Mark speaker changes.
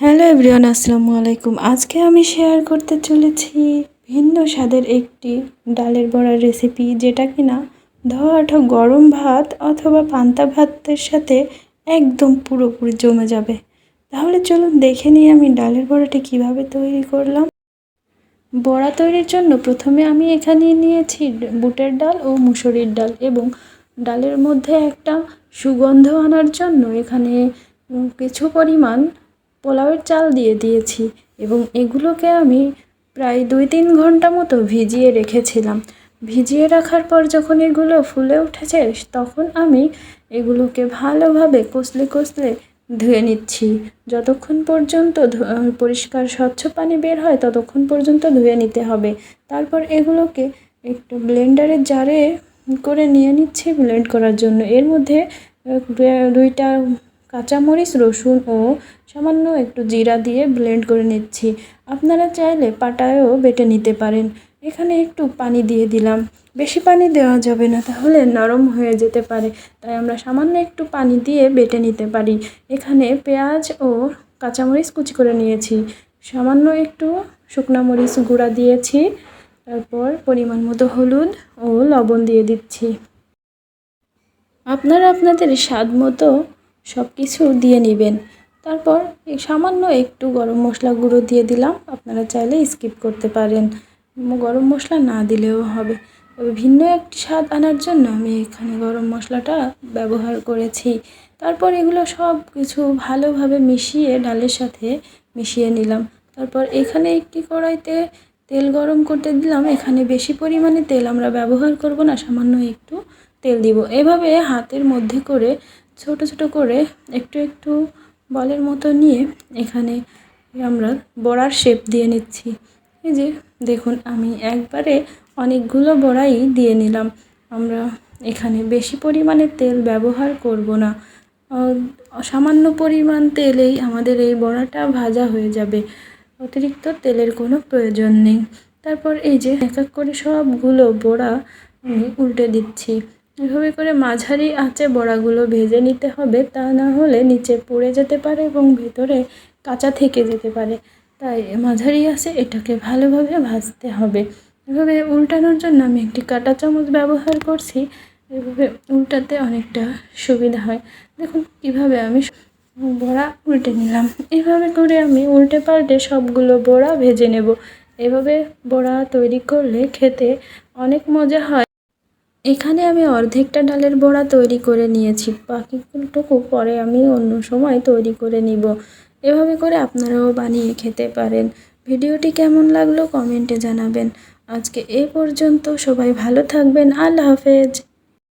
Speaker 1: Hello everyone, আসসালামু আলাইকুম। আজকে আমি শেয়ার করতে চলেছি ভিন্ন স্বাদের একটি ডালের বড়ার রেসিপি, যেটা কিনা ধোয়া গরম ভাত অথবা পান্তা ভাতের সাথে একদম পুরোপুরি জমে যাবে। তাহলে চলুন দেখে নিই আমি ডালের বড়াটি কিভাবে তৈরি করলাম। বড়া তৈরির জন্য প্রথমে আমি এখানে নিয়েছি বুটের ডাল ও মুসুরির ডাল, এবং ডালের মধ্যে একটা সুগন্ধ আনার জন্য এখানে কিছু পরিমাণ পোলাওয়ের চাল দিয়ে দিয়েছি, এবং এগুলোকে আমি প্রায় 2-3 ঘন্টা মতো ভিজিয়ে রেখেছিলাম। ভিজিয়ে রাখার পর যখন এগুলো ফুলে উঠেছে, তখন আমি এগুলোকে ভালোভাবে কষলে কষলে ধুয়ে নিচ্ছি। যতক্ষণ পর্যন্ত পরিষ্কার স্বচ্ছ পানি বের হয় ততক্ষণ পর্যন্ত ধুয়ে নিতে হবে। তারপর এগুলোকে একটু ব্লেন্ডারের জারে করে নিয়ে নিচ্ছি ব্লেন্ড করার জন্য। এর মধ্যে 2টা কাঁচামরিচ, রসুন ও সামান্য একটু জিরা দিয়ে ব্লেন্ড করে নিচ্ছি। আপনারা চাইলে পাটায়ও বেটে নিতে পারেন। এখানে একটু পানি দিয়ে দিলাম, বেশি পানি দেওয়া যাবে না, তাহলে নরম হয়ে যেতে পারে, তাই আমরা সামান্য একটু পানি দিয়ে বেটে নিতে পারি। এখানে পেঁয়াজ ও কাঁচামরিচ কুচি করে নিয়েছি, সামান্য একটু শুকনো মরিচ গুঁড়া দিয়েছি, তারপর পরিমাণ মতো হলুদ ও লবণ দিয়ে দিচ্ছি। আপনারা আপনাদের স্বাদ মতো সব কিছু দিয়ে নেবেন। তারপর সামান্য একটু গরম মশলা গুঁড়ো দিয়ে দিলাম, আপনারা চাইলে স্কিপ করতে পারেন, গরম মশলা না দিলেও হবে। তবে ভিন্ন একটি স্বাদ আনার জন্য আমি এখানে গরম মশলাটা ব্যবহার করেছি। তারপর এগুলো সব কিছু ভালোভাবে মিশিয়ে ডালের সাথে মিশিয়ে নিলাম। তারপর এখানে একটি কড়াইতে তেল গরম করতে দিলাম। এখানে বেশি পরিমাণে তেল আমরা ব্যবহার করব না, সামান্য একটু তেল দিব। এভাবে হাতের মধ্যে করে ছোট ছোট করে একটু একটু বলের মতো নিয়ে এখানে আমরা বড়ার শেপ দিয়ে নিচ্ছি। এই যে দেখুন, আমি একবারে অনেকগুলো বড়াই দিয়ে নিলাম। আমরা এখানে বেশি পরিমাণে তেল ব্যবহার করব না, সামান্য পরিমাণ তেলেই আমাদের এই বড়াটা ভাজা হয়ে যাবে, অতিরিক্ত তেলের কোনো প্রয়োজন নেই। তারপর এই যে এক এক করে সবগুলো বড়া আমি উল্টে দিচ্ছি। এভাবে করে মাঝারি আঁচে বড়াগুলো ভেজে নিতে হবে, তা না হলে নিচে পুড়ে যেতে পারে এবং ভেতরে কাঁচা থেকে যেতে পারে। তাই মাঝারি আঁচে এটাকে ভালোভাবে ভাজতে হবে। এভাবে উল্টানোর জন্য আমি একটি কাঁটা চামচ ব্যবহার করছি। এভাবে উল্টাতে অনেকটা সুবিধা হয়। দেখুন কীভাবে আমি বড়া উল্টে নিলাম। এভাবে করে আমি উল্টে পাল্টে সবগুলো বড়া ভেজে নেব। এভাবে বড়া তৈরি করলে খেতে অনেক মজা হয়। এখানে আমি অর্ধেকটা ডালের বড়া তৈরি করে নিয়েছি, বাকিটুকু পরে আমি অন্য সময় তৈরি করে নিব। এভাবে করে আপনারাও বানিয়ে খেতে পারেন। ভিডিওটি কেমন লাগলো কমেন্টে জানাবেন। আজকে এ পর্যন্ত, সবাই ভালো থাকবেন। আল্লাহ হাফেজ।